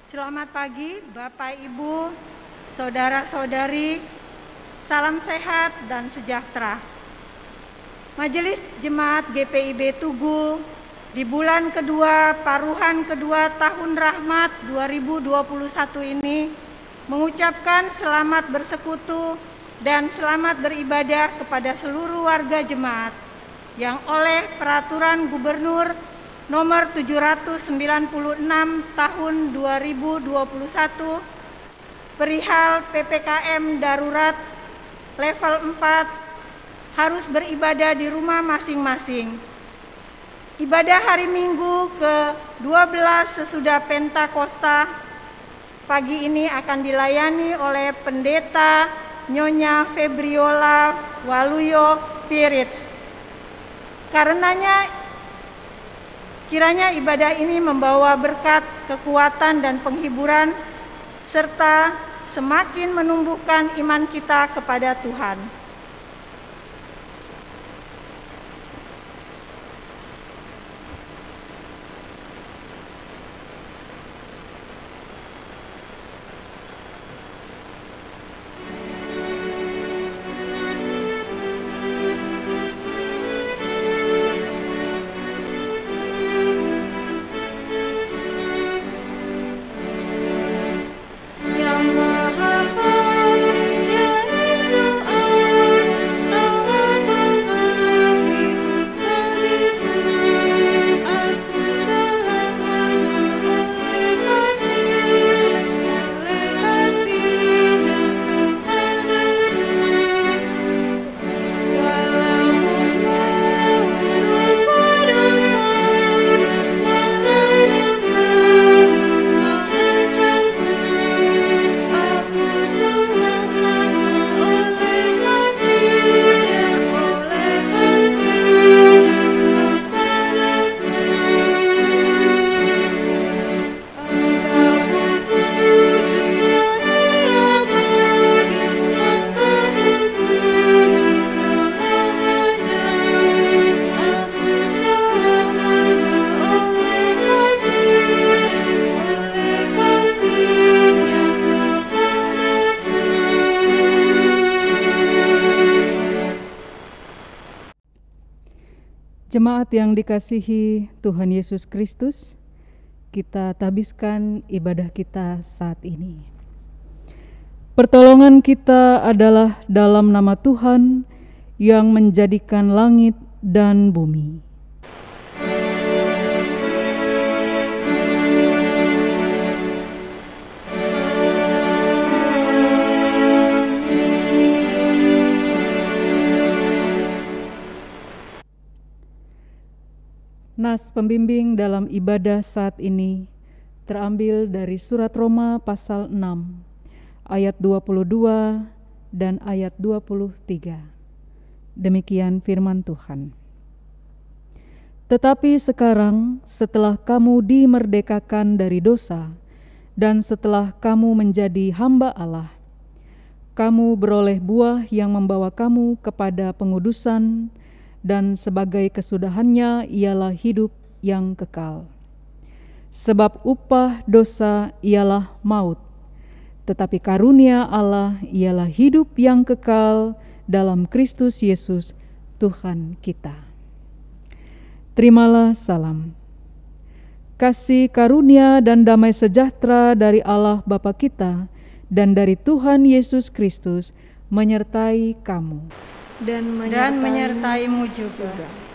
Selamat pagi Bapak Ibu, Saudara-saudari, salam sehat dan sejahtera. Majelis Jemaat GPIB Tugu di bulan kedua paruhan kedua tahun Rahmat 2021 ini mengucapkan selamat bersekutu dan selamat beribadah kepada seluruh warga jemaat yang oleh Peraturan Gubernur Nomor 796 Tahun 2021 perihal PPKM Darurat level 4 harus beribadah di rumah masing-masing. Ibadah hari Minggu ke-12 sesudah Pentakosta pagi ini akan dilayani oleh Pendeta Nyonya Febriola Waluyo Pirits. Karenanya kiranya ibadah ini membawa berkat, kekuatan, dan penghiburan, serta semakin menumbuhkan iman kita kepada Tuhan. Jemaat yang dikasihi Tuhan Yesus Kristus, kita tabiskan ibadah kita saat ini. Pertolongan kita adalah dalam nama Tuhan yang menjadikan langit dan bumi. Nas pembimbing dalam ibadah saat ini terambil dari surat Roma pasal 6 ayat 22 dan ayat 23. Demikian firman Tuhan. Tetapi sekarang setelah kamu dimerdekakan dari dosa dan setelah kamu menjadi hamba Allah, kamu beroleh buah yang membawa kamu kepada pengudusan, dan sebagai kesudahannya ialah hidup yang kekal. Sebab upah dosa ialah maut, tetapi karunia Allah ialah hidup yang kekal dalam Kristus Yesus Tuhan kita. Terimalah salam. Kasih karunia dan damai sejahtera dari Allah Bapa kita dan dari Tuhan Yesus Kristus menyertai kamu. Dan menyertaimu juga. Bukan milikku.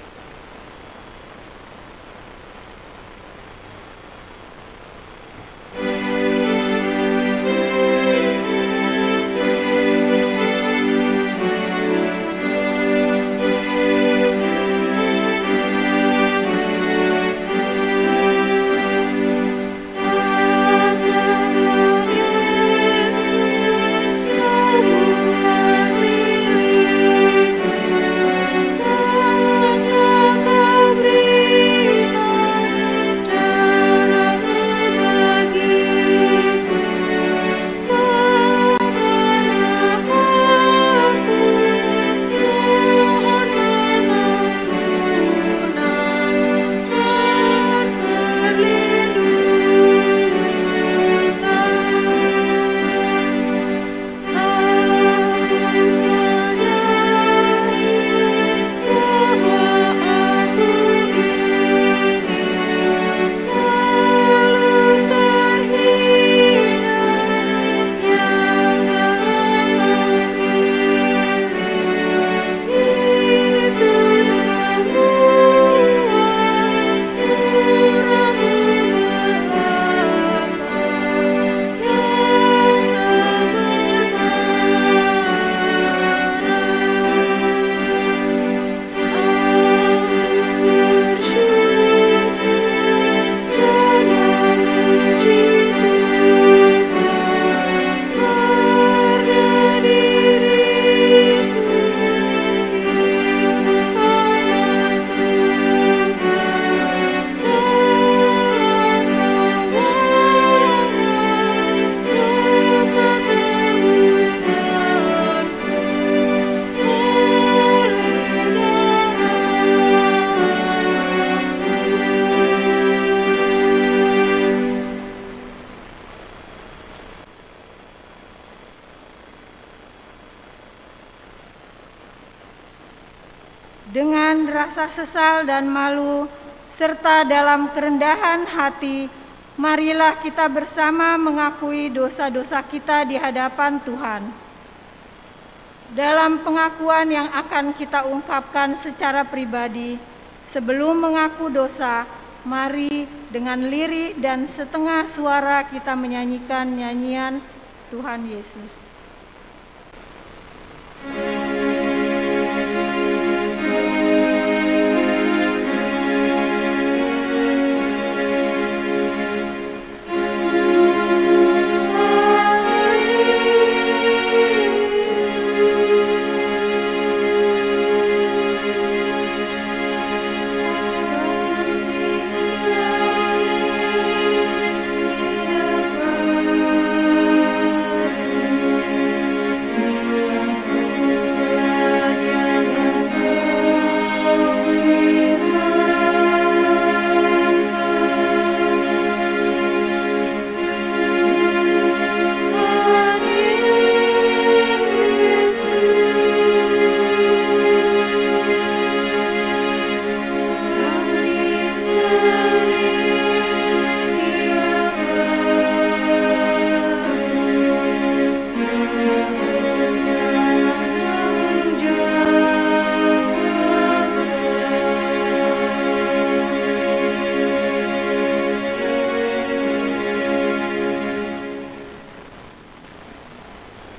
Dengan rasa sesal dan malu, serta dalam kerendahan hati, marilah kita bersama mengakui dosa-dosa kita di hadapan Tuhan. Dalam pengakuan yang akan kita ungkapkan secara pribadi, sebelum mengaku dosa, mari dengan lirih dan setengah suara kita menyanyikan nyanyian Tuhan Yesus.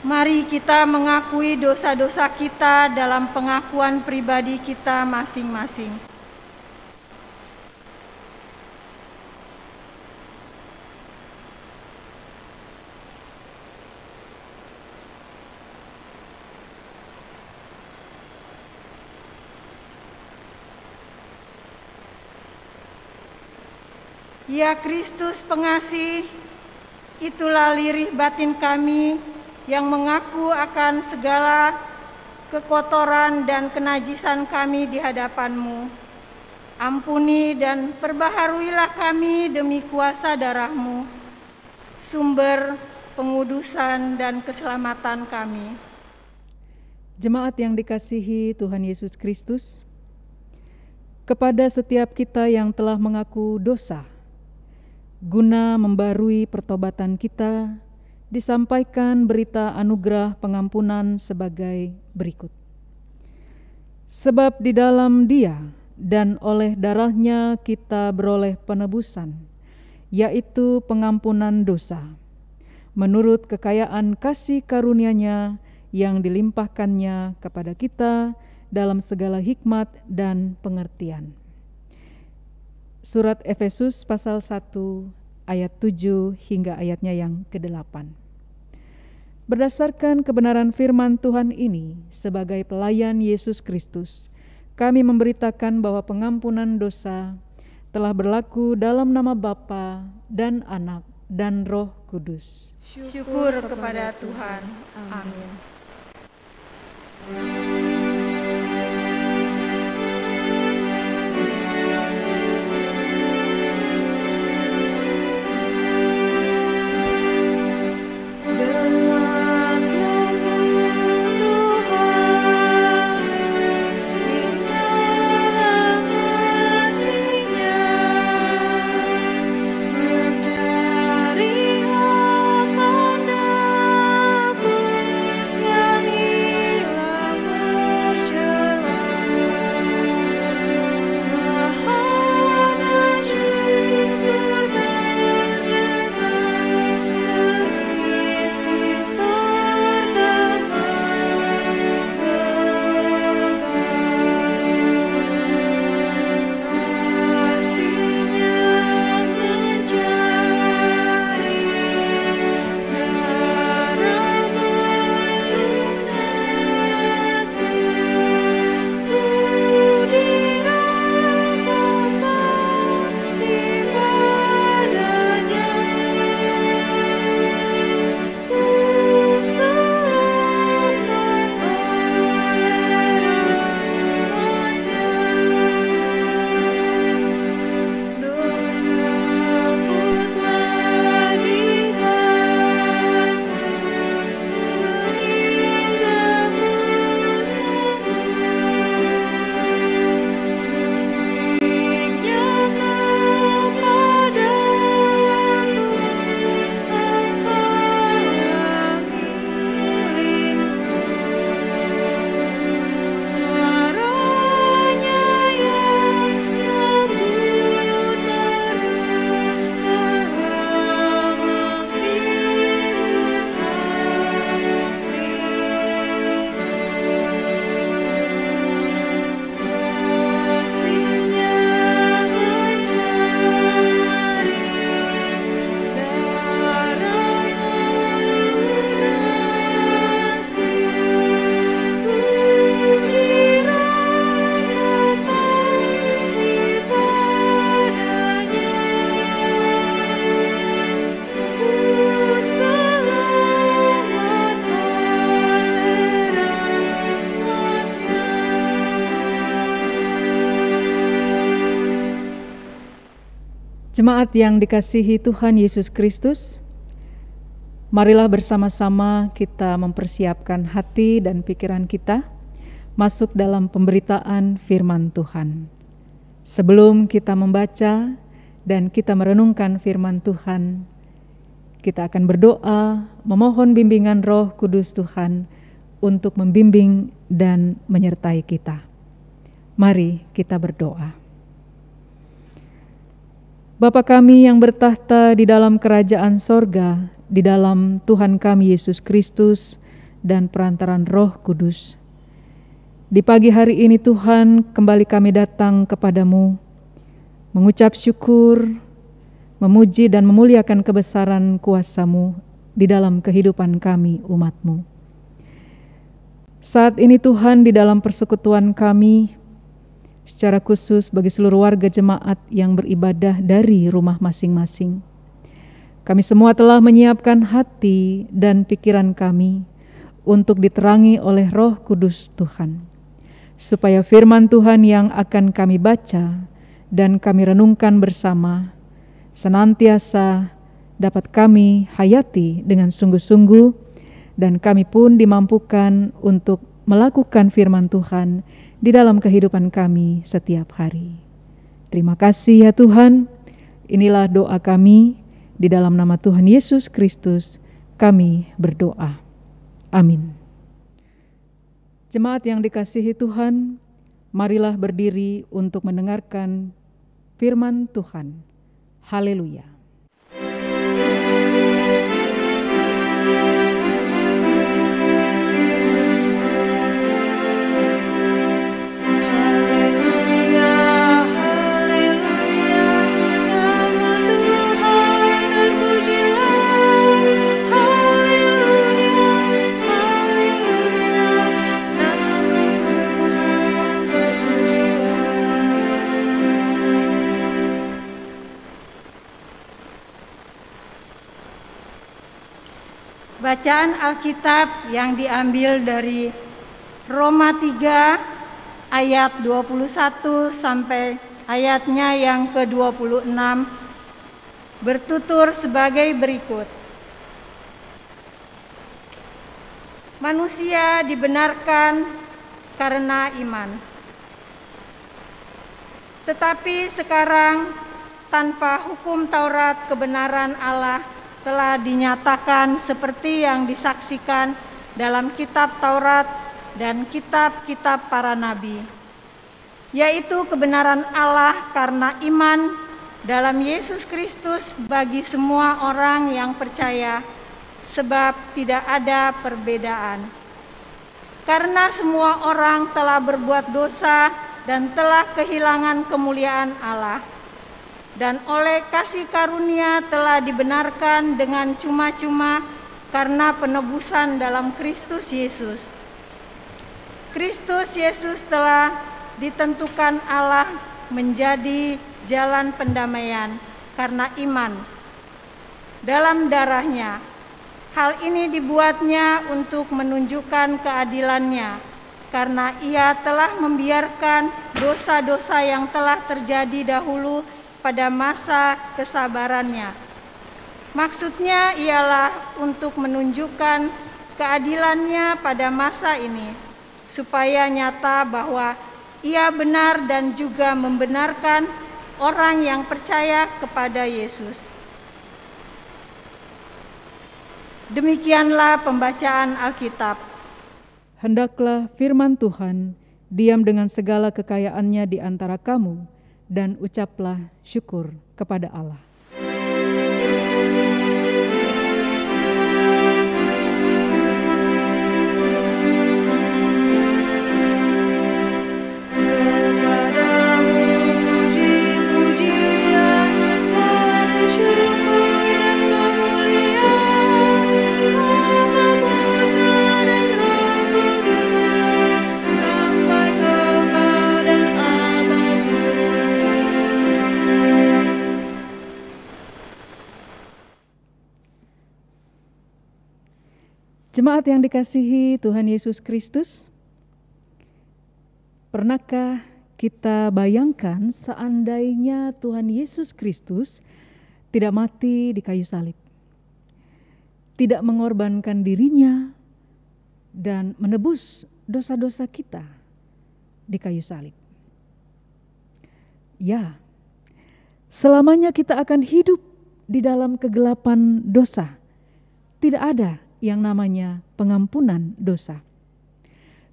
Mari kita mengakui dosa-dosa kita dalam pengakuan pribadi kita masing-masing. Ya Kristus pengasih, itulah lirih batin kami yang mengaku akan segala kekotoran dan kenajisan kami di hadapan-Mu. Ampuni dan perbaharuilah kami demi kuasa darah-Mu, sumber pengudusan dan keselamatan kami. Jemaat yang dikasihi Tuhan Yesus Kristus, kepada setiap kita yang telah mengaku dosa, guna membarui pertobatan kita, disampaikan berita anugerah pengampunan sebagai berikut. Sebab di dalam Dia dan oleh darah-Nya kita beroleh penebusan, yaitu pengampunan dosa, menurut kekayaan kasih karunia-Nya yang dilimpahkannya kepada kita dalam segala hikmat dan pengertian. Surat Efesus pasal 1 ayat 7 hingga ayatnya yang ke-8. Berdasarkan kebenaran firman Tuhan ini, sebagai pelayan Yesus Kristus, kami memberitakan bahwa pengampunan dosa telah berlaku dalam nama Bapa dan Anak dan Roh Kudus. Syukur kepada Tuhan. Amin. Yang hilang Jemaat yang dikasihi Tuhan Yesus Kristus, marilah bersama-sama kita mempersiapkan hati dan pikiran kita masuk dalam pemberitaan firman Tuhan. Sebelum kita membaca dan kita merenungkan firman Tuhan, kita akan berdoa memohon bimbingan Roh Kudus Tuhan untuk membimbing dan menyertai kita. Mari kita berdoa. Bapa kami yang bertahta di dalam kerajaan sorga, di dalam Tuhan kami Yesus Kristus dan perantaran Roh Kudus. Di pagi hari ini Tuhan, kembali kami datang kepadamu, mengucap syukur, memuji dan memuliakan kebesaran kuasa-Mu di dalam kehidupan kami umat-Mu. Saat ini Tuhan, di dalam persekutuan kami, secara khusus bagi seluruh warga jemaat yang beribadah dari rumah masing-masing, kami semua telah menyiapkan hati dan pikiran kami untuk diterangi oleh Roh Kudus Tuhan, supaya firman Tuhan yang akan kami baca dan kami renungkan bersama senantiasa dapat kami hayati dengan sungguh-sungguh, dan kami pun dimampukan untuk melakukan firman Tuhan di dalam kehidupan kami setiap hari. Terima kasih ya Tuhan. Inilah doa kami, di dalam nama Tuhan Yesus Kristus kami berdoa. Amin. Jemaat yang dikasihi Tuhan, marilah berdiri untuk mendengarkan firman Tuhan. Haleluya. Bacaan Alkitab yang diambil dari Roma 3 ayat 21 sampai ayatnya yang ke-26 bertutur sebagai berikut. Manusia dibenarkan karena iman. Tetapi sekarang tanpa hukum Taurat kebenaran Allah telah dinyatakan seperti yang disaksikan dalam kitab Taurat dan kitab-kitab para nabi, yaitu kebenaran Allah karena iman dalam Yesus Kristus bagi semua orang yang percaya, sebab tidak ada perbedaan. Karena semua orang telah berbuat dosa dan telah kehilangan kemuliaan Allah, dan oleh kasih karunia telah dibenarkan dengan cuma-cuma karena penebusan dalam Kristus Yesus. Kristus Yesus telah ditentukan Allah menjadi jalan pendamaian karena iman dalam darahnya. Hal ini dibuatnya untuk menunjukkan keadilannya, karena ia telah membiarkan dosa-dosa yang telah terjadi dahulu pada masa kesabarannya. Maksudnya ialah untuk menunjukkan keadilannya pada masa ini, supaya nyata bahwa ia benar dan juga membenarkan orang yang percaya kepada Yesus. Demikianlah pembacaan Alkitab. Hendaklah firman Tuhan diam dengan segala kekayaannya di antara kamu, dan ucaplah syukur kepada Allah. Jemaat yang dikasihi Tuhan Yesus Kristus, pernahkah kita bayangkan seandainya Tuhan Yesus Kristus tidak mati di kayu salib, tidak mengorbankan dirinya dan menebus dosa-dosa kita di kayu salib. Ya, selamanya kita akan hidup di dalam kegelapan dosa. Tidak ada yang namanya pengampunan dosa.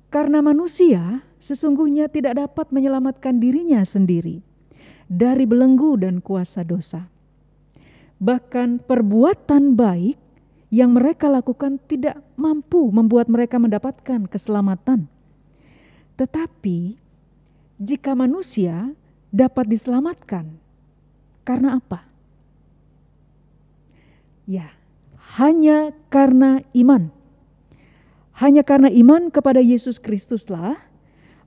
Karena manusia sesungguhnya tidak dapat menyelamatkan dirinya sendiri dari belenggu dan kuasa dosa. Bahkan perbuatan baik yang mereka lakukan tidak mampu membuat mereka mendapatkan keselamatan. Tetapi jika manusia dapat diselamatkan, karena apa? Ya, hanya karena iman. Hanya karena iman kepada Yesus Kristuslah,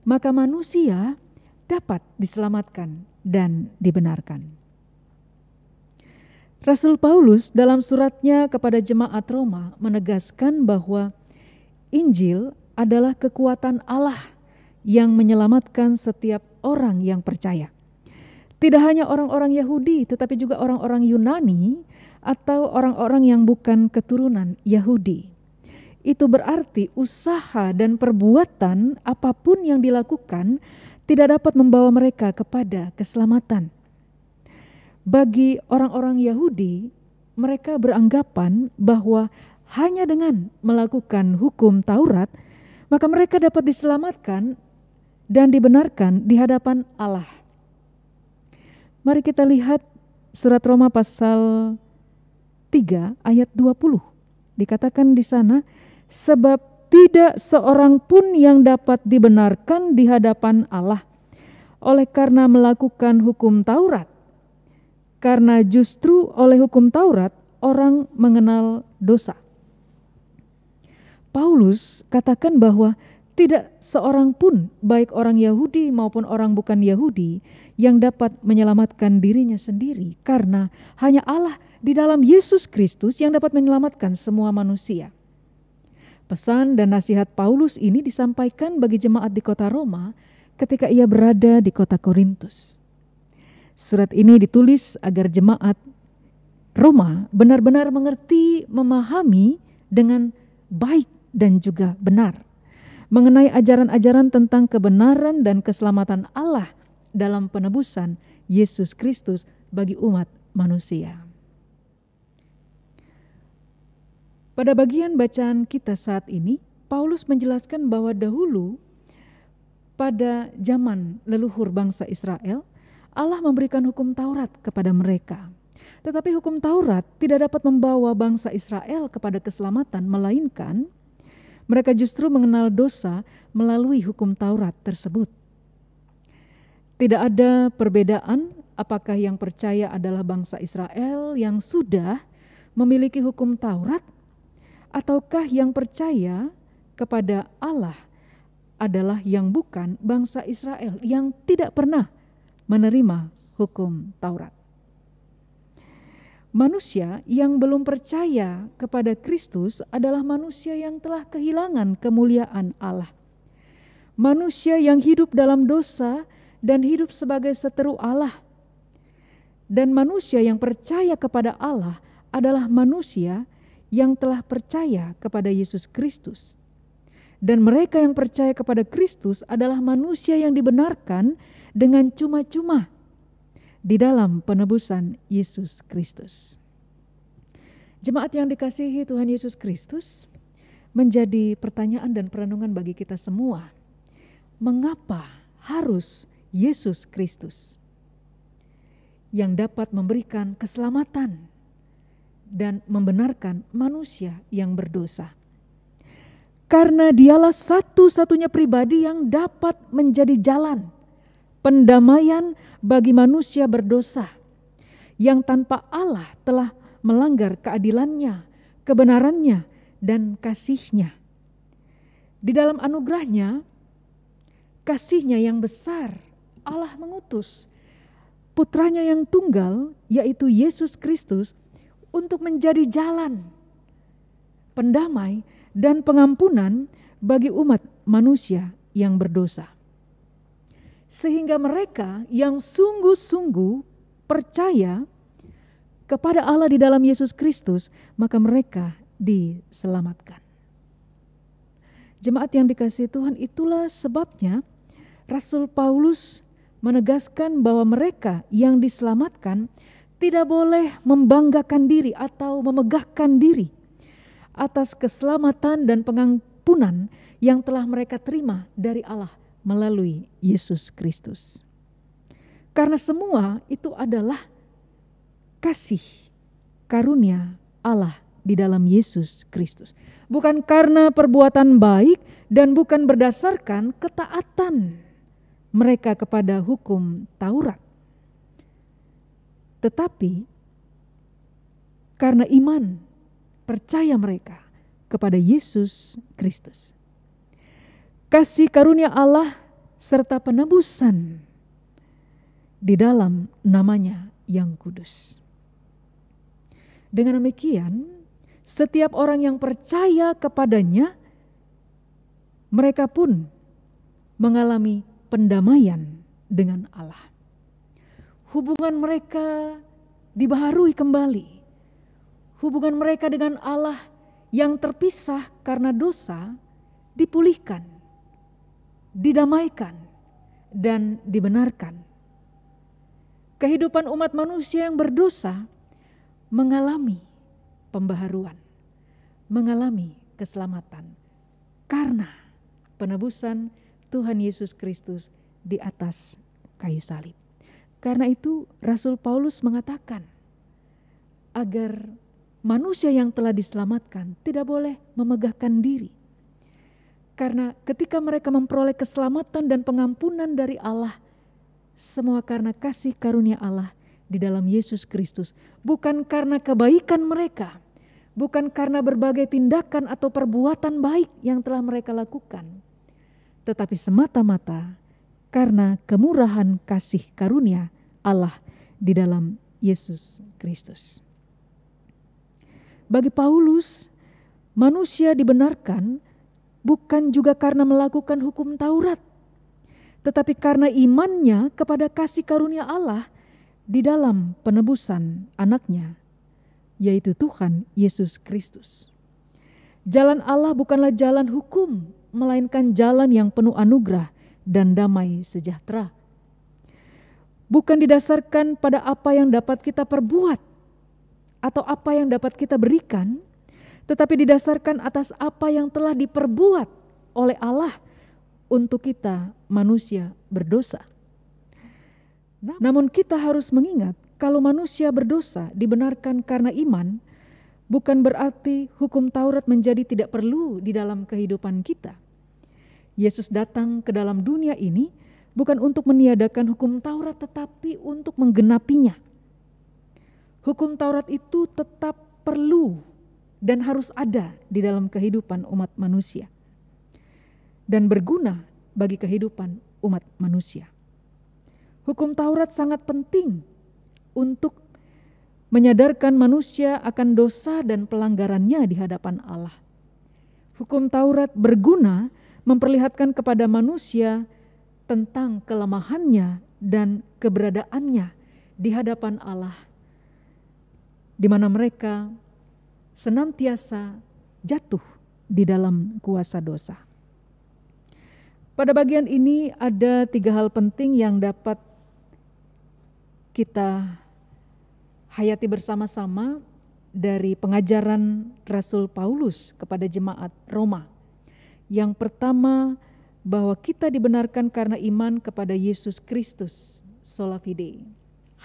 maka manusia dapat diselamatkan dan dibenarkan. Rasul Paulus dalam suratnya kepada jemaat Roma menegaskan bahwa Injil adalah kekuatan Allah yang menyelamatkan setiap orang yang percaya. Tidak hanya orang-orang Yahudi, tetapi juga orang-orang Yunani atau orang-orang yang bukan keturunan Yahudi. Itu berarti usaha dan perbuatan apapun yang dilakukan tidak dapat membawa mereka kepada keselamatan. Bagi orang-orang Yahudi, mereka beranggapan bahwa hanya dengan melakukan hukum Taurat, maka mereka dapat diselamatkan dan dibenarkan di hadapan Allah. Mari kita lihat surat Roma pasal 3 ayat 20. Dikatakan di sana, sebab tidak seorang pun yang dapat dibenarkan di hadapan Allah oleh karena melakukan hukum Taurat. Karena justru oleh hukum Taurat orang mengenal dosa. Paulus katakan bahwa tidak seorang pun, baik orang Yahudi maupun orang bukan Yahudi, yang dapat menyelamatkan dirinya sendiri, karena hanya Allah di dalam Yesus Kristus yang dapat menyelamatkan semua manusia. Pesan dan nasihat Paulus ini disampaikan bagi jemaat di kota Roma ketika ia berada di kota Korintus. Surat ini ditulis agar jemaat Roma benar-benar mengerti, memahami dengan baik dan juga benar mengenai ajaran-ajaran tentang kebenaran dan keselamatan Allah dalam penebusan Yesus Kristus bagi umat manusia. Pada bagian bacaan kita saat ini, Paulus menjelaskan bahwa dahulu pada zaman leluhur bangsa Israel, Allah memberikan hukum Taurat kepada mereka. Tetapi hukum Taurat tidak dapat membawa bangsa Israel kepada keselamatan, melainkan mereka justru mengenal dosa melalui hukum Taurat tersebut. Tidak ada perbedaan apakah yang percaya adalah bangsa Israel yang sudah memiliki hukum Taurat, ataukah yang percaya kepada Allah adalah yang bukan bangsa Israel, yang tidak pernah menerima hukum Taurat. Manusia yang belum percaya kepada Kristus adalah manusia yang telah kehilangan kemuliaan Allah. Manusia yang hidup dalam dosa dan hidup sebagai seteru Allah. Dan manusia yang percaya kepada Allah adalah manusia yang telah percaya kepada Yesus Kristus. Dan mereka yang percaya kepada Kristus adalah manusia yang dibenarkan dengan cuma-cuma di dalam penebusan Yesus Kristus. Jemaat yang dikasihi Tuhan Yesus Kristus, menjadi pertanyaan dan perenungan bagi kita semua. Mengapa harus Yesus Kristus yang dapat memberikan keselamatan dan membenarkan manusia yang berdosa? Karena dialah satu-satunya pribadi yang dapat menjadi jalan pendamaian bagi manusia berdosa yang tanpa Allah telah melanggar keadilannya, kebenarannya, dan kasih-Nya. Di dalam anugerah-Nya, kasih-Nya yang besar, Allah mengutus Putranya yang tunggal, yaitu Yesus Kristus, untuk menjadi jalan pendamai dan pengampunan bagi umat manusia yang berdosa. sehingga mereka yang sungguh-sungguh percaya kepada Allah di dalam Yesus Kristus, maka mereka diselamatkan. Jemaat yang dikasihi Tuhan, itulah sebabnya Rasul Paulus menegaskan bahwa mereka yang diselamatkan tidak boleh membanggakan diri atau memegahkan diri atas keselamatan dan pengampunan yang telah mereka terima dari Allah melalui Yesus Kristus. Karena semua itu adalah kasih karunia Allah di dalam Yesus Kristus. Bukan karena perbuatan baik dan bukan berdasarkan ketaatan mereka kepada hukum Taurat. Tetapi karena iman, percaya mereka kepada Yesus Kristus. Kasih karunia Allah serta penebusan di dalam namanya yang kudus. Dengan demikian, setiap orang yang percaya kepadanya, mereka pun mengalami pendamaian dengan Allah. Hubungan mereka dibaharui kembali. Hubungan mereka dengan Allah yang terpisah karena dosa dipulihkan, didamaikan, dan dibenarkan. Kehidupan umat manusia yang berdosa mengalami pembaharuan, mengalami keselamatan karena penebusan Tuhan Yesus Kristus di atas kayu salib. Karena itu Rasul Paulus mengatakan agar manusia yang telah diselamatkan tidak boleh memegahkan diri. Karena ketika mereka memperoleh keselamatan dan pengampunan dari Allah, semua karena kasih karunia Allah di dalam Yesus Kristus. Bukan karena kebaikan mereka, bukan karena berbagai tindakan atau perbuatan baik yang telah mereka lakukan, tetapi semata-mata karena kemurahan kasih karunia Allah di dalam Yesus Kristus. Bagi Paulus, manusia dibenarkan bukan juga karena melakukan hukum Taurat, tetapi karena imannya kepada kasih karunia Allah di dalam penebusan anaknya, yaitu Tuhan Yesus Kristus. Jalan Allah bukanlah jalan hukum, melainkan jalan yang penuh anugerah dan damai sejahtera. Bukan didasarkan pada apa yang dapat kita perbuat atau apa yang dapat kita berikan, tetapi didasarkan atas apa yang telah diperbuat oleh Allah untuk kita manusia berdosa. Namun kita harus mengingat kalau manusia berdosa dibenarkan karena iman, bukan berarti hukum Taurat menjadi tidak perlu di dalam kehidupan kita. Yesus datang ke dalam dunia ini bukan untuk meniadakan hukum Taurat, tetapi untuk menggenapinya. Hukum Taurat itu tetap perlu dan harus ada di dalam kehidupan umat manusia dan berguna bagi kehidupan umat manusia. Hukum Taurat sangat penting untuk menyadarkan manusia akan dosa dan pelanggarannya di hadapan Allah. Hukum Taurat berguna memperlihatkan kepada manusia tentang kelemahannya dan keberadaannya di hadapan Allah, di mana mereka senantiasa jatuh di dalam kuasa dosa. Pada bagian ini ada 3 hal penting yang dapat kita hayati bersama-sama dari pengajaran Rasul Paulus kepada jemaat Roma. Yang pertama, bahwa kita dibenarkan karena iman kepada Yesus Kristus, sola fide,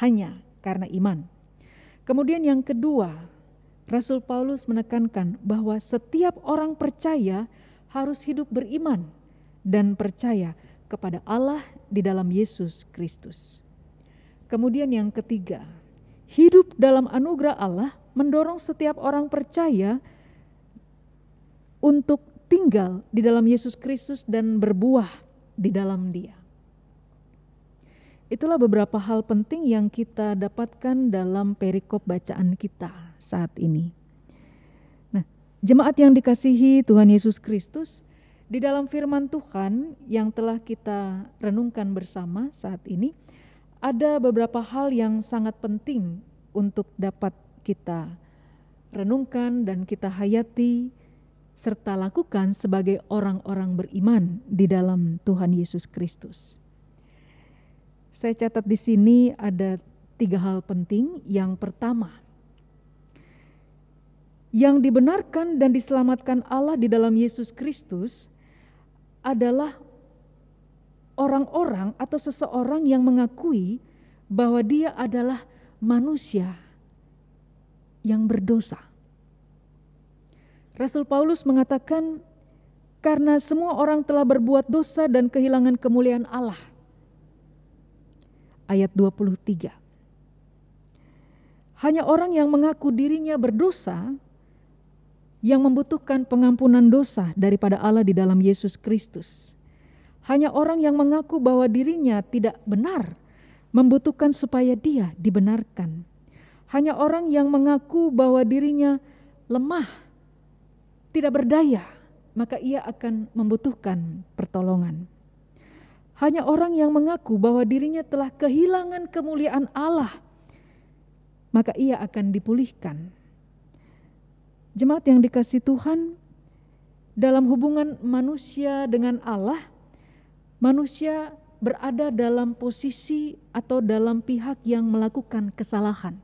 hanya karena iman. Kemudian yang kedua, Rasul Paulus menekankan bahwa setiap orang percaya harus hidup beriman dan percaya kepada Allah di dalam Yesus Kristus. Kemudian yang ketiga, hidup dalam anugerah Allah mendorong setiap orang percaya untuk tinggal di dalam Yesus Kristus dan berbuah di dalam Dia. Itulah beberapa hal penting yang kita dapatkan dalam perikop bacaan kita saat ini. Nah, jemaat yang dikasihi Tuhan Yesus Kristus, Di dalam firman Tuhan yang telah kita renungkan bersama saat ini, ada beberapa hal yang sangat penting untuk dapat kita renungkan dan kita hayati serta lakukan sebagai orang-orang beriman di dalam Tuhan Yesus Kristus. Saya catat di sini ada 3 hal penting. Yang pertama, yang dibenarkan dan diselamatkan Allah di dalam Yesus Kristus adalah orang-orang atau seseorang yang mengakui bahwa dia adalah manusia yang berdosa. Rasul Paulus mengatakan, karena semua orang telah berbuat dosa dan kehilangan kemuliaan Allah. Ayat 23. Hanya orang yang mengaku dirinya berdosa yang membutuhkan pengampunan dosa daripada Allah di dalam Yesus Kristus. Hanya orang yang mengaku bahwa dirinya tidak benar membutuhkan supaya dia dibenarkan. Hanya orang yang mengaku bahwa dirinya lemah, tidak berdaya, maka ia akan membutuhkan pertolongan. Hanya orang yang mengaku bahwa dirinya telah kehilangan kemuliaan Allah, maka ia akan dipulihkan. Jemaat yang dikasihi Tuhan, dalam hubungan manusia dengan Allah, manusia berada dalam posisi atau dalam pihak yang melakukan kesalahan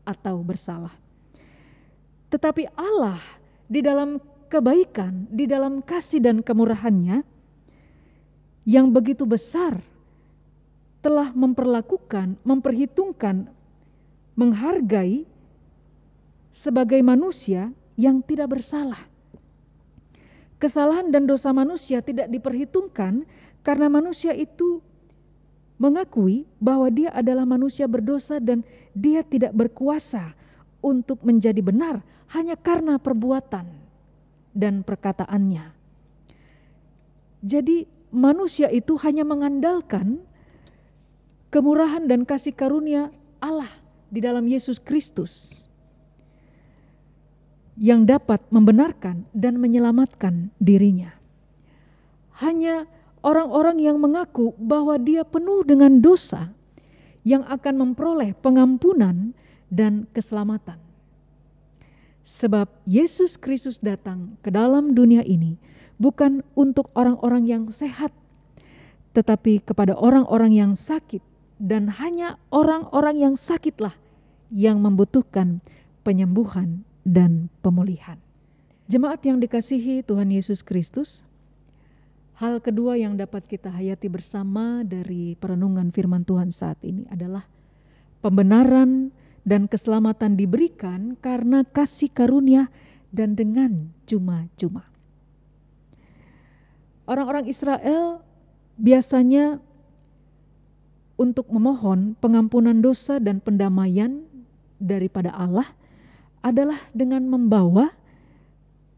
atau bersalah. Tetapi Allah di dalam kebaikan, di dalam kasih dan kemurahan-Nya yang begitu besar telah memperlakukan, memperhitungkan, menghargai sebagai manusia yang tidak bersalah. Kesalahan dan dosa manusia tidak diperhitungkan karena manusia itu mengakui bahwa dia adalah manusia berdosa dan dia tidak berkuasa untuk menjadi benar hanya karena perbuatan dan perkataannya. Jadi manusia itu hanya mengandalkan kemurahan dan kasih karunia Allah di dalam Yesus Kristus yang dapat membenarkan dan menyelamatkan dirinya. Hanya orang-orang yang mengaku bahwa dia penuh dengan dosa yang akan memperoleh pengampunan dan keselamatan. Sebab Yesus Kristus datang ke dalam dunia ini bukan untuk orang-orang yang sehat, tetapi kepada orang-orang yang sakit, dan hanya orang-orang yang sakitlah yang membutuhkan penyembuhan dan pemulihan. Jemaat yang dikasihi Tuhan Yesus Kristus, hal kedua yang dapat kita hayati bersama dari perenungan firman Tuhan saat ini adalah pembenaran dan keselamatan diberikan karena kasih karunia dan dengan cuma-cuma. Orang-orang Israel biasanya untuk memohon pengampunan dosa dan pendamaian daripada Allah adalah dengan membawa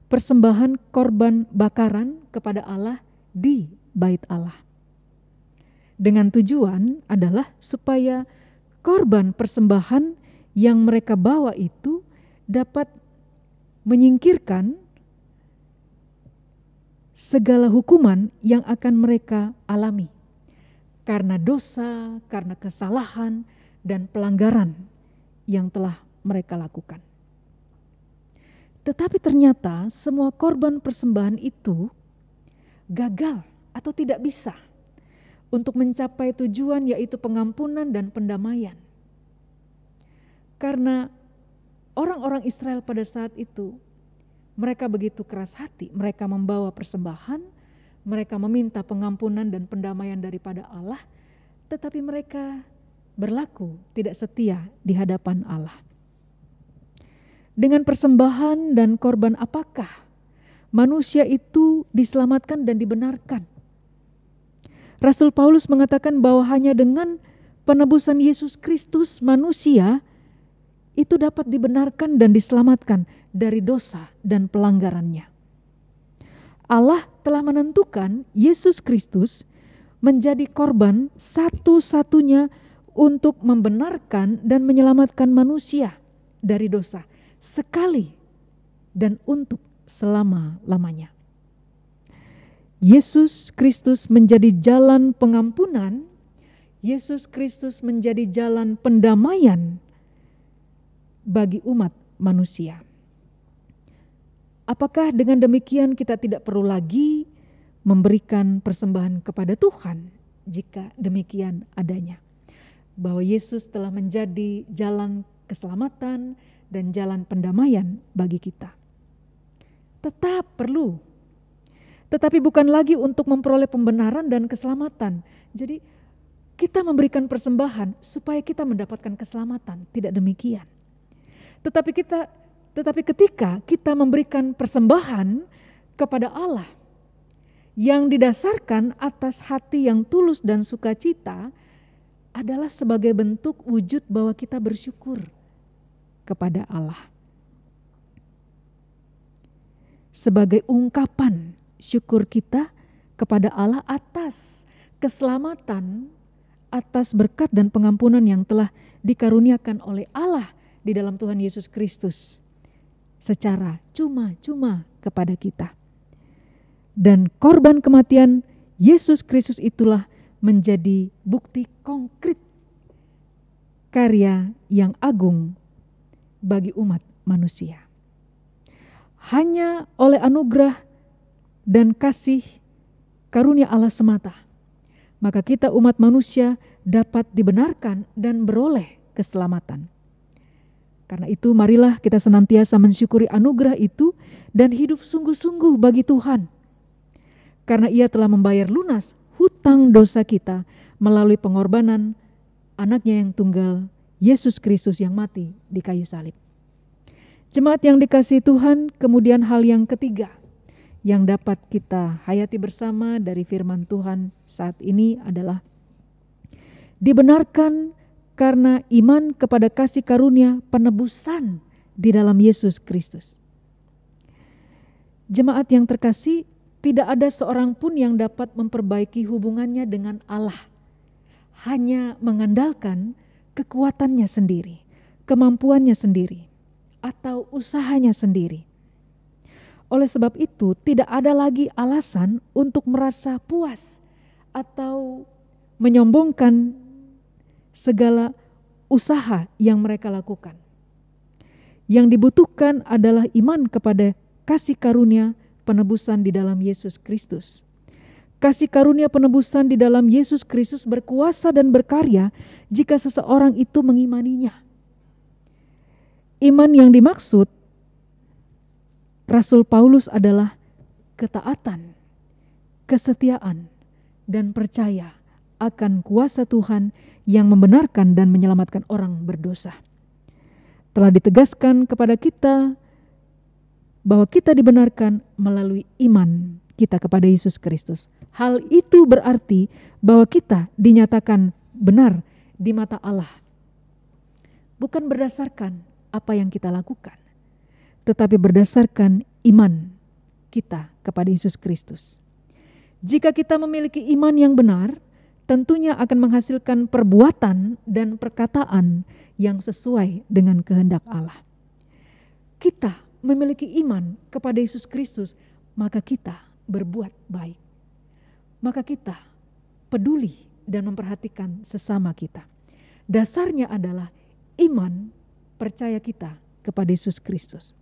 persembahan korban bakaran kepada Allah di bait Allah. Dengan tujuan adalah supaya korban persembahan yang mereka bawa itu dapat menyingkirkan segala hukuman yang akan mereka alami karena dosa, karena kesalahan dan pelanggaran yang telah mereka lakukan. Tetapi ternyata semua korban persembahan itu gagal atau tidak bisa untuk mencapai tujuan, yaitu pengampunan dan pendamaian. Karena orang-orang Israel pada saat itu, mereka begitu keras hati, mereka membawa persembahan, mereka meminta pengampunan dan pendamaian daripada Allah, tetapi mereka berlaku tidak setia di hadapan Allah. Dengan persembahan dan korban apakah manusia itu diselamatkan dan dibenarkan? Rasul Paulus mengatakan bahwa hanya dengan penebusan Yesus Kristus manusia itu dapat dibenarkan dan diselamatkan dari dosa dan pelanggarannya. Allah telah menentukan Yesus Kristus menjadi korban satu-satunya untuk membenarkan dan menyelamatkan manusia dari dosa sekali dan untuk selama-lamanya. Yesus Kristus menjadi jalan pengampunan, Yesus Kristus menjadi jalan pendamaian bagi umat manusia. Apakah dengan demikian kita tidak perlu lagi memberikan persembahan kepada Tuhan? Jika demikian adanya, bahwa Yesus telah menjadi jalan keselamatan dan jalan pendamaian bagi kita. Tetap perlu, tetapi bukan lagi untuk memperoleh pembenaran dan keselamatan. Jadi kita memberikan persembahan supaya kita mendapatkan keselamatan, tidak demikian. Tetapi ketika kita memberikan persembahan kepada Allah yang didasarkan atas hati yang tulus dan sukacita, adalah sebagai bentuk wujud bahwa kita bersyukur kepada Allah. Sebagai ungkapan syukur kita kepada Allah atas keselamatan, atas berkat dan pengampunan yang telah dikaruniakan oleh Allah di dalam Tuhan Yesus Kristus secara cuma-cuma kepada kita. Dan korban kematian Yesus Kristus itulah menjadi bukti konkret karya yang agung bagi umat manusia. Hanya oleh anugerah dan kasih karunia Allah semata, maka kita umat manusia dapat dibenarkan dan beroleh keselamatan. Karena itu marilah kita senantiasa mensyukuri anugerah itu dan hidup sungguh-sungguh bagi Tuhan. Karena Ia telah membayar lunas hutang dosa kita melalui pengorbanan anaknya yang tunggal, Yesus Kristus yang mati di kayu salib. Jemaat yang dikasihi Tuhan, kemudian hal yang ketiga yang dapat kita hayati bersama dari firman Tuhan saat ini adalah dibenarkan karena iman kepada kasih karunia penebusan di dalam Yesus Kristus. Jemaat yang terkasih, tidak ada seorang pun yang dapat memperbaiki hubungannya dengan Allah, hanya mengandalkan kekuatannya sendiri, kemampuannya sendiri, atau usahanya sendiri. Oleh sebab itu, tidak ada lagi alasan untuk merasa puas atau menyombongkan segala usaha yang mereka lakukan. Yang dibutuhkan adalah iman kepada kasih karunia penebusan di dalam Yesus Kristus. Kasih karunia penebusan di dalam Yesus Kristus berkuasa dan berkarya jika seseorang itu mengimaninya. Iman yang dimaksud Rasul Paulus adalah ketaatan, kesetiaan, dan percaya akan kuasa Tuhan yang membenarkan dan menyelamatkan orang berdosa. Telah ditegaskan kepada kita bahwa kita dibenarkan melalui iman kita kepada Yesus Kristus. Hal itu berarti bahwa kita dinyatakan benar di mata Allah. Bukan berdasarkan apa yang kita lakukan, tetapi berdasarkan iman kita kepada Yesus Kristus. Jika kita memiliki iman yang benar, tentunya akan menghasilkan perbuatan dan perkataan yang sesuai dengan kehendak Allah. Kita memiliki iman kepada Yesus Kristus, maka kita berbuat baik. Maka kita peduli dan memperhatikan sesama kita. Dasarnya adalah iman percaya kita kepada Yesus Kristus.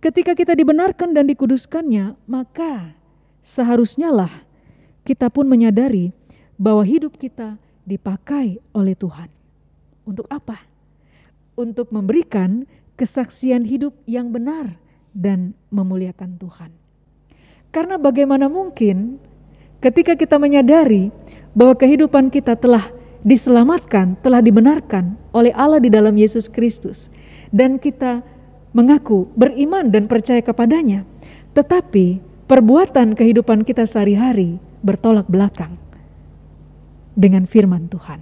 Ketika kita dibenarkan dan dikuduskannya, maka seharusnya lah kita pun menyadari bahwa hidup kita dipakai oleh Tuhan. Untuk apa? Untuk memberikan kesaksian hidup yang benar dan memuliakan Tuhan. Karena bagaimana mungkin ketika kita menyadari bahwa kehidupan kita telah diselamatkan, telah dibenarkan oleh Allah di dalam Yesus Kristus, dan kita mengaku beriman dan percaya kepadanya, tetapi perbuatan kehidupan kita sehari-hari bertolak belakang dengan firman Tuhan.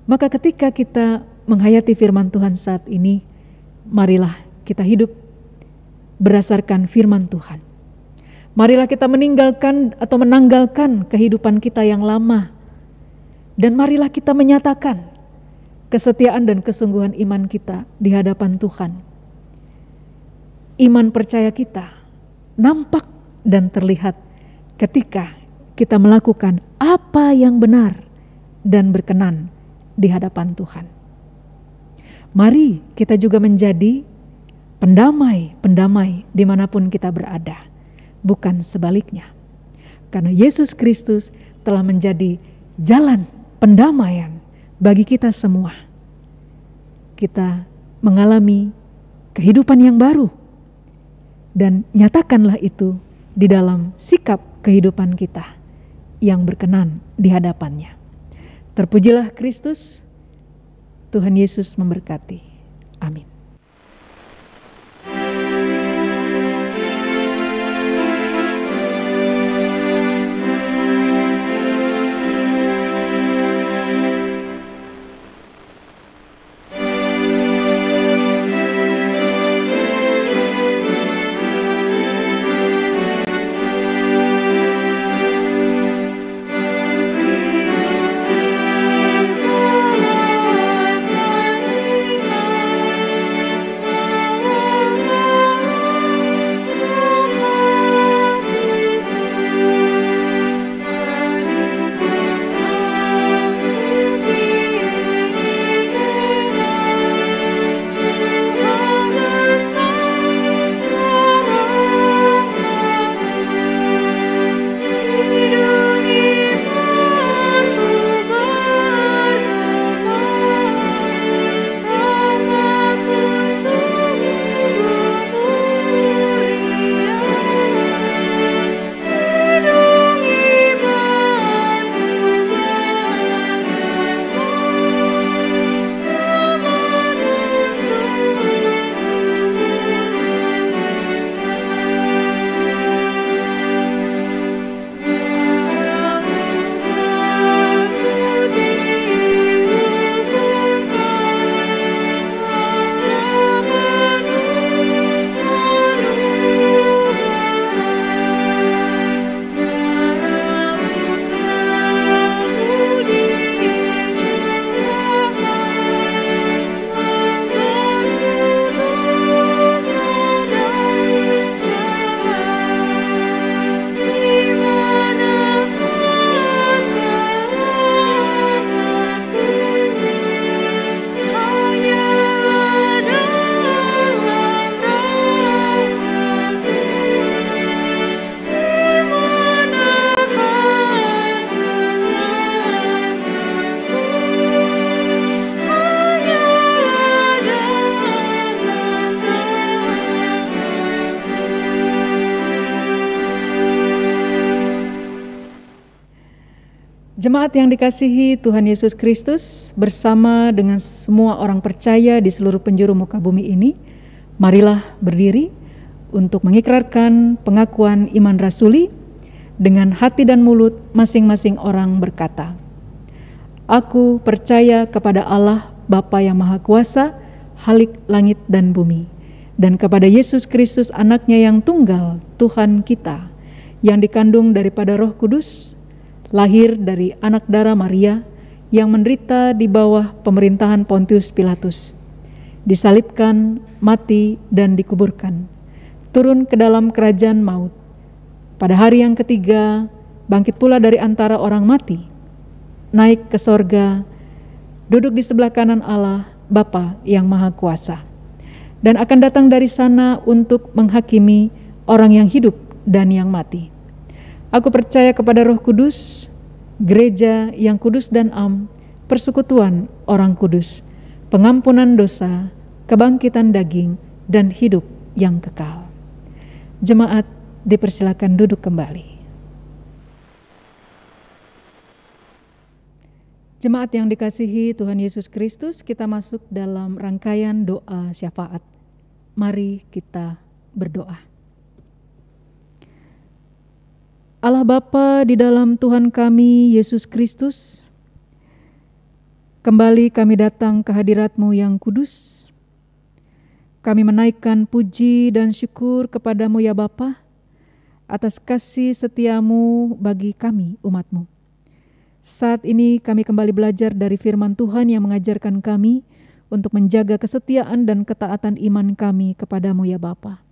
Maka ketika kita menghayati firman Tuhan saat ini, marilah kita hidup berdasarkan firman Tuhan. Marilah kita meninggalkan atau menanggalkan kehidupan kita yang lama, dan marilah kita menyatakan kesetiaan dan kesungguhan iman kita di hadapan Tuhan. Iman percaya kita nampak dan terlihat ketika kita melakukan apa yang benar dan berkenan di hadapan Tuhan. Mari kita juga menjadi pendamai dimanapun kita berada, bukan sebaliknya. Karena Yesus Kristus telah menjadi jalan pendamaian bagi kita semua. Kita mengalami kehidupan yang baru, dan nyatakanlah itu di dalam sikap kehidupan kita yang berkenan di hadapannya. Terpujilah Kristus. Tuhan Yesus memberkati. Amin. Jemaat yang dikasihi Tuhan Yesus Kristus, bersama dengan semua orang percaya di seluruh penjuru muka bumi ini, marilah berdiri untuk mengikrarkan pengakuan iman rasuli dengan hati dan mulut masing-masing orang berkata, "Aku percaya kepada Allah Bapa yang Maha Kuasa, Khalik langit dan bumi, dan kepada Yesus Kristus anaknya yang tunggal, Tuhan kita, yang dikandung daripada Roh Kudus, lahir dari anak darah Maria, yang menderita di bawah pemerintahan Pontius Pilatus, disalibkan, mati, dan dikuburkan, turun ke dalam kerajaan maut. Pada hari yang ketiga, bangkit pula dari antara orang mati, naik ke sorga, duduk di sebelah kanan Allah, Bapa yang Maha Kuasa, dan akan datang dari sana untuk menghakimi orang yang hidup dan yang mati. Aku percaya kepada Roh Kudus, gereja yang kudus dan am, persekutuan orang kudus, pengampunan dosa, kebangkitan daging, dan hidup yang kekal." Jemaat dipersilakan duduk kembali. Jemaat yang dikasihi Tuhan Yesus Kristus, kita masuk dalam rangkaian doa syafaat. Mari kita berdoa. Allah Bapa di dalam Tuhan kami Yesus Kristus, kembali kami datang ke hadirat-Mu yang kudus. Kami menaikkan puji dan syukur kepadamu ya Bapa, atas kasih setia-Mu bagi kami umat-Mu. Saat ini kami kembali belajar dari firman Tuhan yang mengajarkan kami untuk menjaga kesetiaan dan ketaatan iman kami kepadamu ya Bapa.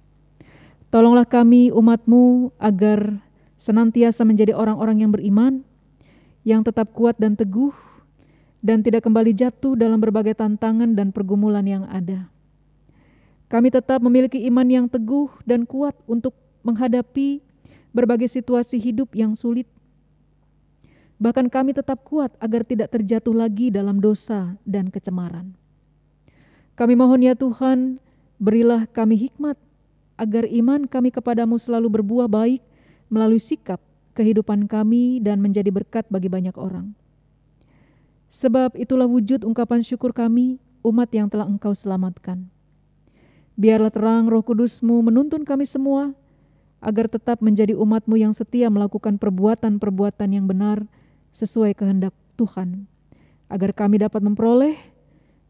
Tolonglah kami umat-Mu agar senantiasa menjadi orang-orang yang beriman, yang tetap kuat dan teguh, dan tidak kembali jatuh dalam berbagai tantangan dan pergumulan yang ada. Kami tetap memiliki iman yang teguh dan kuat untuk menghadapi berbagai situasi hidup yang sulit. Bahkan kami tetap kuat agar tidak terjatuh lagi dalam dosa dan kecemaran. Kami mohon ya Tuhan, berilah kami hikmat agar iman kami kepadamu selalu berbuah baik melalui sikap kehidupan kami dan menjadi berkat bagi banyak orang. Sebab itulah wujud ungkapan syukur kami, umat yang telah Engkau selamatkan. Biarlah terang Roh Kudus-Mu menuntun kami semua agar tetap menjadi umat-Mu yang setia melakukan perbuatan-perbuatan yang benar sesuai kehendak Tuhan, agar kami dapat memperoleh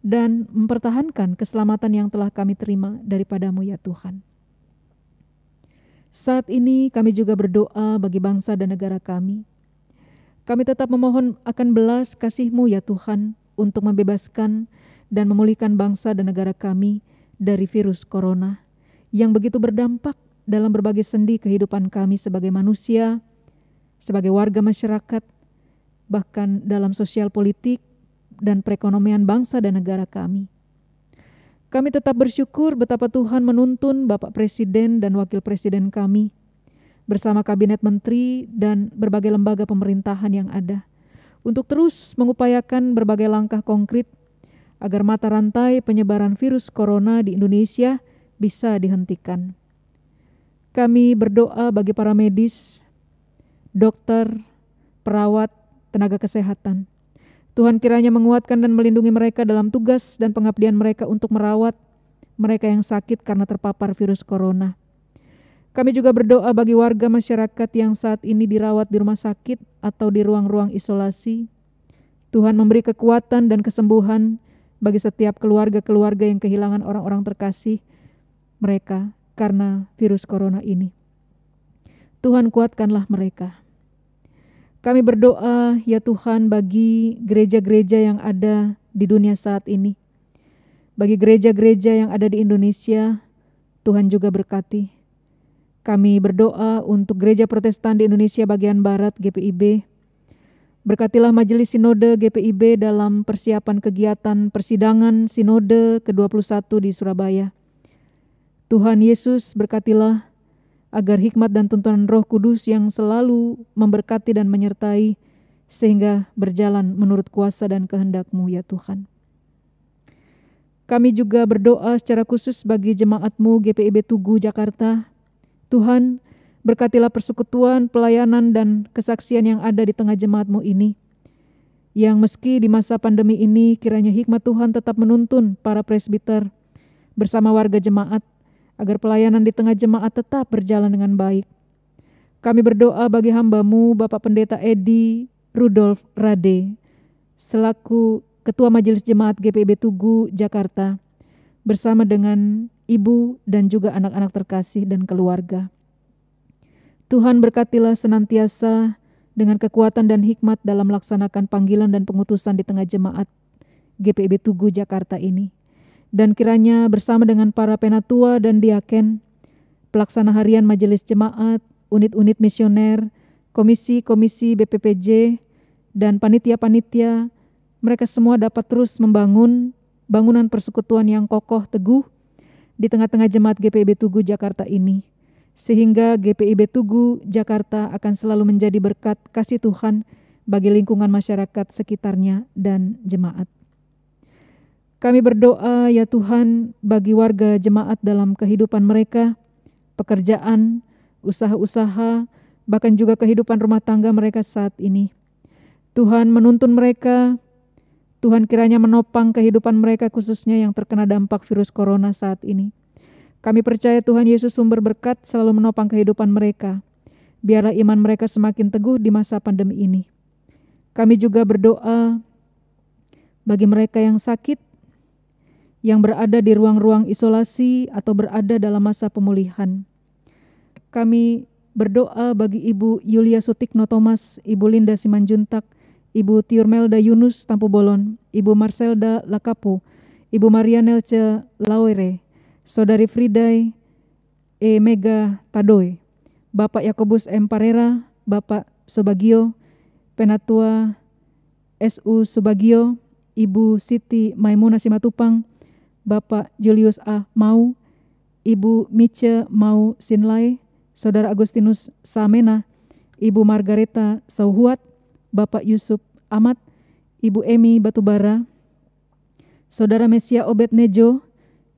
dan mempertahankan keselamatan yang telah kami terima daripada-Mu ya Tuhan. Saat ini kami juga berdoa bagi bangsa dan negara kami. Kami tetap memohon akan belas kasih-Mu ya Tuhan untuk membebaskan dan memulihkan bangsa dan negara kami dari virus corona yang begitu berdampak dalam berbagai sendi kehidupan kami sebagai manusia, sebagai warga masyarakat, bahkan dalam sosial politik dan perekonomian bangsa dan negara kami. Kami tetap bersyukur betapa Tuhan menuntun Bapak Presiden dan Wakil Presiden kami bersama Kabinet Menteri dan berbagai lembaga pemerintahan yang ada untuk terus mengupayakan berbagai langkah konkret agar mata rantai penyebaran virus corona di Indonesia bisa dihentikan. Kami berdoa bagi para medis, dokter, perawat, tenaga kesehatan. Tuhan kiranya menguatkan dan melindungi mereka dalam tugas dan pengabdian mereka untuk merawat mereka yang sakit karena terpapar virus corona. Kami juga berdoa bagi warga masyarakat yang saat ini dirawat di rumah sakit atau di ruang-ruang isolasi. Tuhan memberi kekuatan dan kesembuhan bagi setiap keluarga-keluarga yang kehilangan orang-orang terkasih mereka karena virus corona ini. Tuhan kuatkanlah mereka. Kami berdoa ya Tuhan bagi gereja-gereja yang ada di dunia saat ini. Bagi gereja-gereja yang ada di Indonesia, Tuhan juga berkati. Kami berdoa untuk Gereja Protestan di Indonesia bagian Barat GPIB. Berkatilah Majelis Sinode GPIB dalam persiapan kegiatan persidangan Sinode ke-21 di Surabaya. Tuhan Yesus berkatilah agar hikmat dan tuntunan Roh Kudus yang selalu memberkati dan menyertai sehingga berjalan menurut kuasa dan kehendak-Mu ya Tuhan. Kami juga berdoa secara khusus bagi jemaat-Mu GPIB Tugu Jakarta. Tuhan, berkatilah persekutuan, pelayanan, dan kesaksian yang ada di tengah jemaat-Mu ini. Yang meski di masa pandemi ini kiranya hikmat Tuhan tetap menuntun para presbiter bersama warga jemaat agar pelayanan di tengah jemaat tetap berjalan dengan baik. Kami berdoa bagi hamba-Mu Bapak Pendeta Edi Rudolf Rade selaku Ketua Majelis Jemaat GPIB Tugu Jakarta bersama dengan ibu dan juga anak-anak terkasih dan keluarga. Tuhan berkatilah senantiasa dengan kekuatan dan hikmat dalam melaksanakan panggilan dan pengutusan di tengah jemaat GPIB Tugu Jakarta ini. Dan kiranya bersama dengan para penatua dan diaken, pelaksana harian majelis jemaat, unit-unit misioner, komisi-komisi BPPJ, dan panitia-panitia, mereka semua dapat terus membangun bangunan persekutuan yang kokoh teguh di tengah-tengah jemaat GPIB Tugu Jakarta ini, sehingga GPIB Tugu Jakarta akan selalu menjadi berkat kasih Tuhan bagi lingkungan masyarakat sekitarnya dan jemaat. Kami berdoa ya Tuhan bagi warga jemaat dalam kehidupan mereka, pekerjaan, usaha-usaha, bahkan juga kehidupan rumah tangga mereka saat ini. Tuhan menuntun mereka, Tuhan kiranya menopang kehidupan mereka khususnya yang terkena dampak virus corona saat ini. Kami percaya Tuhan Yesus sumber berkat selalu menopang kehidupan mereka. Biarlah iman mereka semakin teguh di masa pandemi ini. Kami juga berdoa bagi mereka yang sakit, yang berada di ruang-ruang isolasi atau berada dalam masa pemulihan. Kami berdoa bagi Ibu Yulia Sutikno Thomas, Ibu Linda Simanjuntak, Ibu Tiurmelda Yunus Tampu Bolon, Ibu Marcelda Lakapu, Ibu Maria Nelce Lawere, Saudari Friday Mega Tadoy, Bapak Yakobus M. Parera, Bapak Subagio, Penatua SU Subagio, Ibu Siti Maimunah Simatupang, Bapak Julius A. Mau, Ibu Mice Mau Sinlai, Saudara Agustinus Samena, Ibu Margareta Sauhuat, Bapak Yusuf Ahmad, Ibu Emi Batubara, Saudara Mesia Obed Nejo,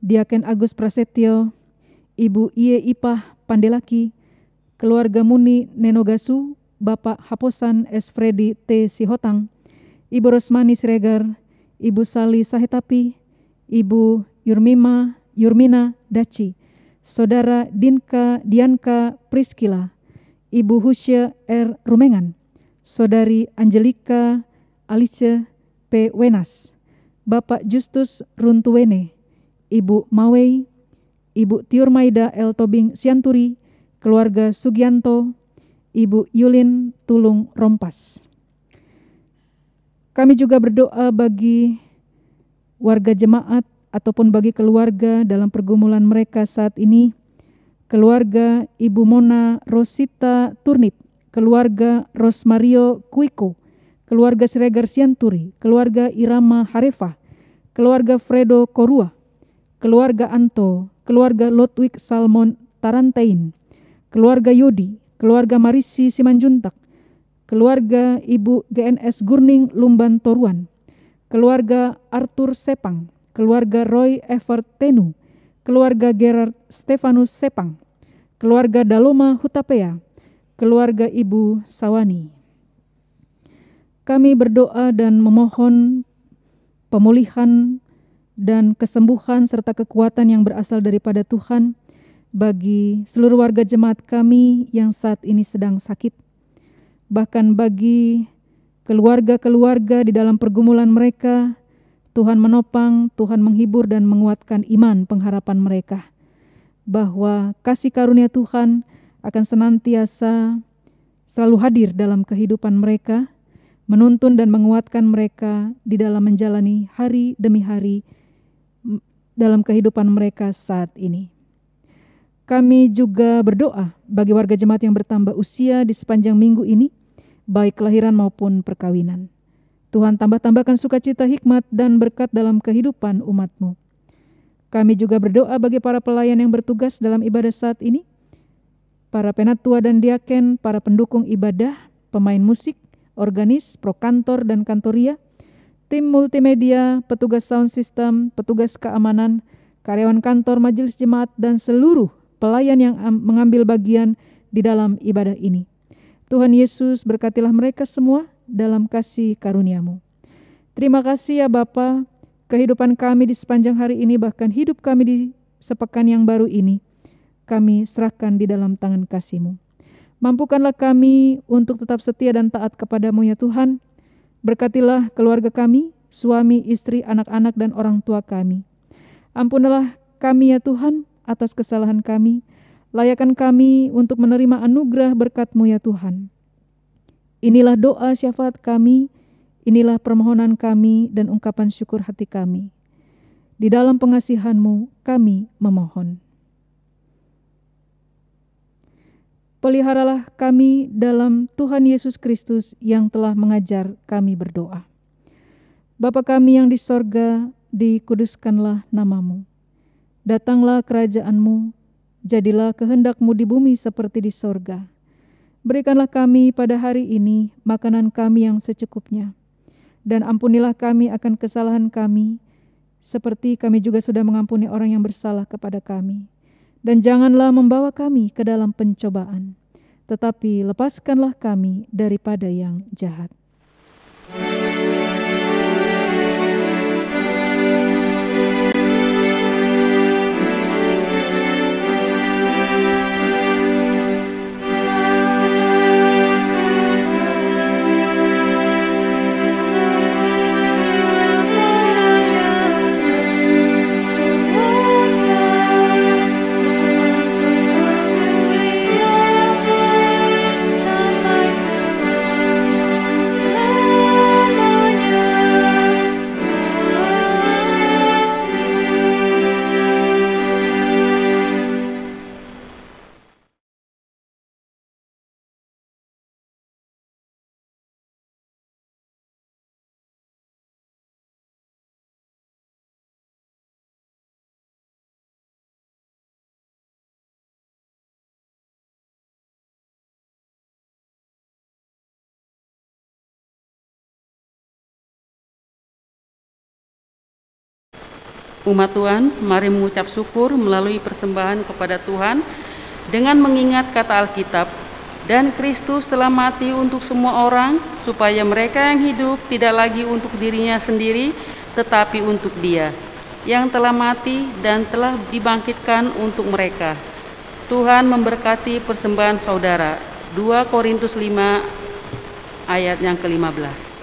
Diaken Agus Prasetyo, Ibu Iye Ipah Pandelaki, keluarga Muni Nenogasu, Bapak Haposan S. Freddy T. Sihotang, Ibu Rosmani Siregar, Ibu Sali Sahetapi, Ibu Yurmina Daci, Saudara Dianka Priskila, Ibu Husya R. Rumengan, Saudari Angelika Alice P. Wenas, Bapak Justus Runtuwene, Ibu Mawei, Ibu Tiurmaida L. Tobing Sianturi, keluarga Sugianto, Ibu Yulin Tulung Rompas. Kami juga berdoa bagi warga jemaat ataupun bagi keluarga dalam pergumulan mereka saat ini. Keluarga Ibu Mona Rosita Turnip, keluarga Rosmario Kuiko, keluarga Siregar Sianturi, keluarga Irama Harefah, keluarga Fredo Korua, keluarga Anto, keluarga Lotwik Salmon Tarantain, keluarga Yodi, keluarga Marisi Simanjuntak, keluarga Ibu GNS Gurning Lumban Toruan, keluarga Arthur Sepang, keluarga Roy Evert Tenu, keluarga Gerard Stefanus Sepang, keluarga Daloma Hutapea, keluarga Ibu Sawani. Kami berdoa dan memohon pemulihan dan kesembuhan serta kekuatan yang berasal daripada Tuhan bagi seluruh warga jemaat kami yang saat ini sedang sakit. Bahkan bagi keluarga-keluarga di dalam pergumulan mereka, Tuhan menopang, Tuhan menghibur dan menguatkan iman pengharapan mereka. Bahwa kasih karunia Tuhan akan senantiasa selalu hadir dalam kehidupan mereka, menuntun dan menguatkan mereka di dalam menjalani hari demi hari dalam kehidupan mereka saat ini. Kami juga berdoa bagi warga jemaat yang bertambah usia di sepanjang minggu ini, baik kelahiran maupun perkawinan. Tuhan tambahkan sukacita, hikmat, dan berkat dalam kehidupan umat-Mu. Kami juga berdoa bagi para pelayan yang bertugas dalam ibadah saat ini, para penatua dan diaken, para pendukung ibadah, pemain musik, organis, prokantor dan kantoria, tim multimedia, petugas sound system, petugas keamanan, karyawan kantor majelis jemaat, dan seluruh pelayan yang mengambil bagian di dalam ibadah ini. Tuhan Yesus, berkatilah mereka semua dalam kasih karunia-Mu. Terima kasih ya Bapa, kehidupan kami di sepanjang hari ini, bahkan hidup kami di sepekan yang baru ini, kami serahkan di dalam tangan kasih-Mu. Mampukanlah kami untuk tetap setia dan taat kepada-Mu ya Tuhan. Berkatilah keluarga kami, suami, istri, anak-anak, dan orang tua kami. Ampunilah kami ya Tuhan atas kesalahan kami. Layakan kami untuk menerima anugerah berkat-Mu ya Tuhan. Inilah doa syafaat kami, inilah permohonan kami dan ungkapan syukur hati kami. Di dalam pengasihan-Mu kami memohon. Peliharalah kami dalam Tuhan Yesus Kristus yang telah mengajar kami berdoa. Bapa kami yang di sorga, dikuduskanlah nama-Mu. Datanglah kerajaan-Mu, jadilah kehendak-Mu di bumi seperti di sorga. Berikanlah kami pada hari ini makanan kami yang secukupnya. Dan ampunilah kami akan kesalahan kami, seperti kami juga sudah mengampuni orang yang bersalah kepada kami. Dan janganlah membawa kami ke dalam pencobaan, tetapi lepaskanlah kami daripada yang jahat. Umat Tuhan, mari mengucap syukur melalui persembahan kepada Tuhan dengan mengingat kata Alkitab, dan Kristus telah mati untuk semua orang, supaya mereka yang hidup tidak lagi untuk dirinya sendiri, tetapi untuk Dia, yang telah mati dan telah dibangkitkan untuk mereka. Tuhan memberkati persembahan saudara. 2 Korintus 5 ayat yang ke-15.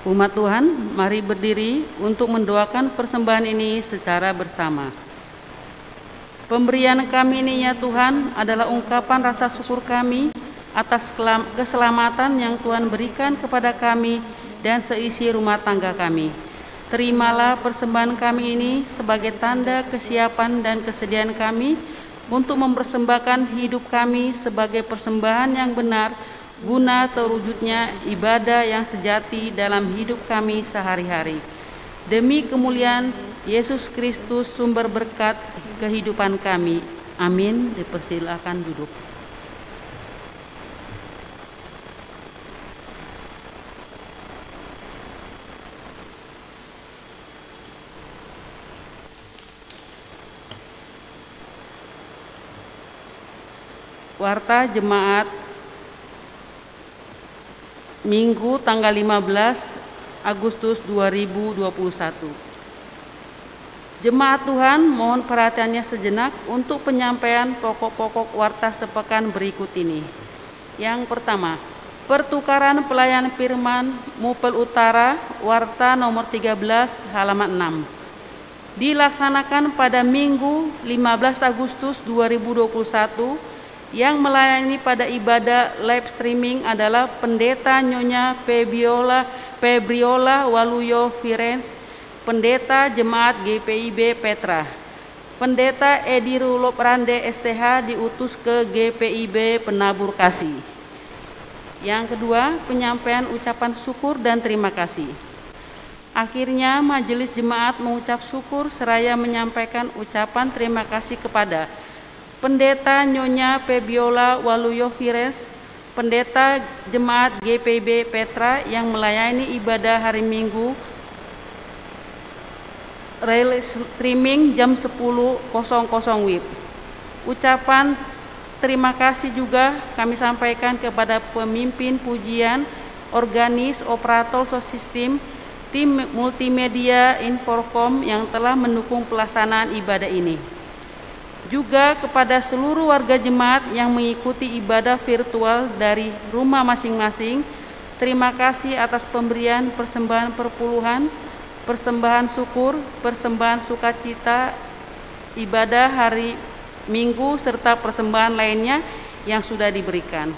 Umat Tuhan, mari berdiri untuk mendoakan persembahan ini secara bersama. Pemberian kami ini ya Tuhan adalah ungkapan rasa syukur kami atas keselamatan yang Tuhan berikan kepada kami dan seisi rumah tangga kami. Terimalah persembahan kami ini sebagai tanda kesiapan dan kesediaan kami untuk mempersembahkan hidup kami sebagai persembahan yang benar guna terwujudnya ibadah yang sejati dalam hidup kami sehari-hari. Demi kemuliaan Yesus Kristus, sumber berkat kehidupan kami. Amin. Dipersilakan duduk. Warta Jemaat Minggu tanggal 15 Agustus 2021. Jemaat Tuhan, mohon perhatiannya sejenak untuk penyampaian pokok-pokok warta sepekan berikut ini. Yang pertama, pertukaran pelayan firman Mupel Utara, warta nomor 13 halaman 6. Dilaksanakan pada Minggu 15 Agustus 2021. Yang melayani pada ibadah live streaming adalah Pendeta Nyonya Febriola Waluyo Firenze, Pendeta Jemaat GPIB Petra. Pendeta Edi Rulop Rande STH diutus ke GPIB Penabur Kasih. Yang kedua, penyampaian ucapan syukur dan terima kasih. Akhirnya majelis jemaat mengucap syukur seraya menyampaikan ucapan terima kasih kepada Pendeta Nyonya Febriola Waluyo Firenze, Pendeta Jemaat GPIB Petra yang melayani ibadah hari Minggu Rail streaming jam 10.00 WIB. Ucapan terima kasih juga kami sampaikan kepada pemimpin pujian, organis, operator sound system, tim multimedia Inforkom yang telah mendukung pelaksanaan ibadah ini. Juga kepada seluruh warga jemaat yang mengikuti ibadah virtual dari rumah masing-masing, terima kasih atas pemberian persembahan perpuluhan, persembahan syukur, persembahan sukacita, ibadah hari Minggu, serta persembahan lainnya yang sudah diberikan.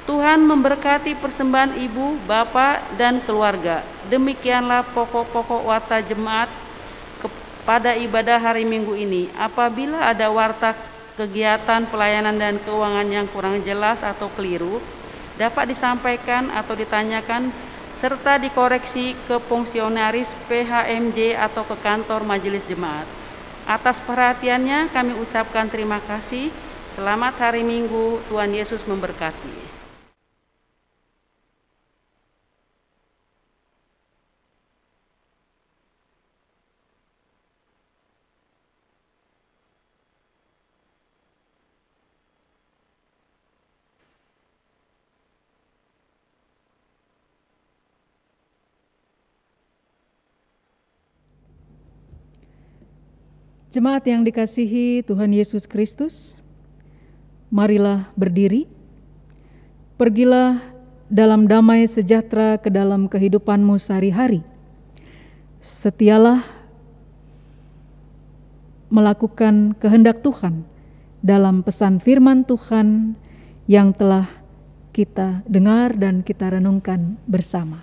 Tuhan memberkati persembahan ibu, bapak, dan keluarga. Demikianlah pokok-pokok warta jemaat pada ibadah hari Minggu ini. Apabila ada warta kegiatan pelayanan dan keuangan yang kurang jelas atau keliru, dapat disampaikan atau ditanyakan serta dikoreksi ke fungsionaris PHMJ atau ke kantor majelis jemaat. Atas perhatiannya kami ucapkan terima kasih. Selamat hari Minggu, Tuhan Yesus memberkati. Jemaat yang dikasihi Tuhan Yesus Kristus, marilah berdiri. Pergilah dalam damai sejahtera ke dalam kehidupanmu sehari-hari. Setialah melakukan kehendak Tuhan dalam pesan firman Tuhan yang telah kita dengar dan kita renungkan bersama.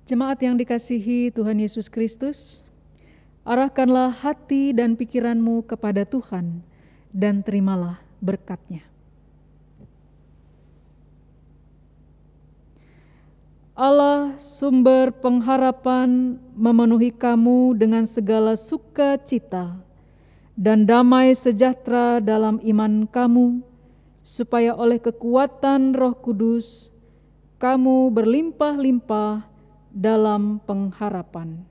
Jemaat yang dikasihi Tuhan Yesus Kristus, arahkanlah hati dan pikiranmu kepada Tuhan dan terimalah berkat-Nya. Allah, sumber pengharapan, memenuhi kamu dengan segala sukacita dan damai sejahtera dalam iman kamu, supaya oleh kekuatan Roh Kudus kamu berlimpah-limpah dalam pengharapan.